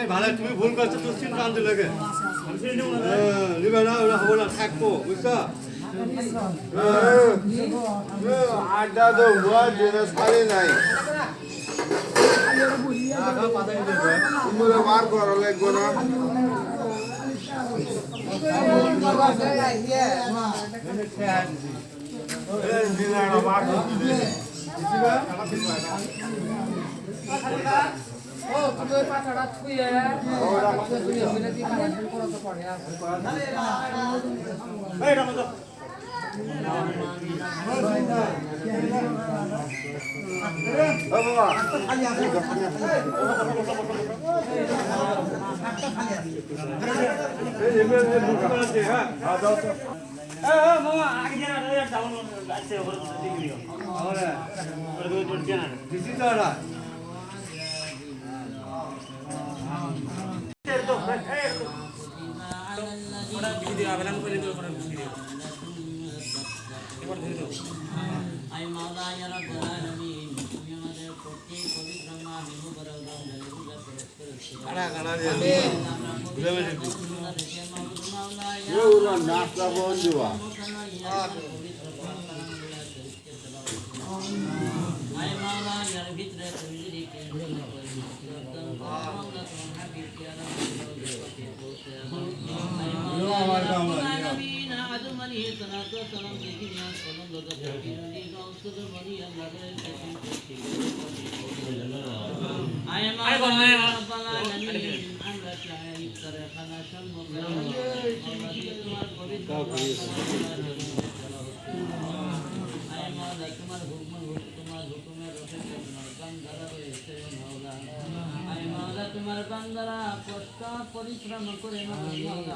ভালো তুমি ভুল করছো তো চিন্তা আনতে লাগে নিবে না ওরা হবো না থাকবো বুঝছো আড্ডা তো হুয়া যেটা সারি নাই তোমরা বার করো লাগবো না দিনাটা বার করতে ও তুমি ওই পাতাটা ছুঁয়ে তুমি অভিনেত্রী কানেকশন করো তো পড়ে আছে এই রামদা বাবা খালি আছে এই এমএলএ বুঝতে পারছে হ্যাঁ দাও তো মামা আগে জানা ডাউন আছে ওরে দিও আরে ওরে দুটো জানা দিছি তারা ওটা ভিডিও আবেদন করে দিও ওরে ভিডিও এবার ভিডিও আই মাওলা ইয়া রাব্বুল আলামিন তুমি আমাদের প্রতি পবিত্র নাম মুবারক দাও কানা কানা দিয়ে বুঝা গেছে এগুলো নাস্তা বন্ধুয়া আই মাওলা ইয়ার ভিতরে তুমি যদি কে আমার কাম আলামিন আদমানি সালাতু সালাম দেখিয়া সালাম দাদা ফকিরনি গাউসুল মনি আল্লাহ আই মাওলা রাব্বুল আলামিন আমরা চাই ইফতারে খানা সম্মুখ তোমার পবিত্র আই মাওলা তোমার হুকুমের রসে তোমার বান্দারা রয়েছে মাওলা আই মাওলা তোমার বান্দারা কষ্ট পরিশ্রম করে মাওলা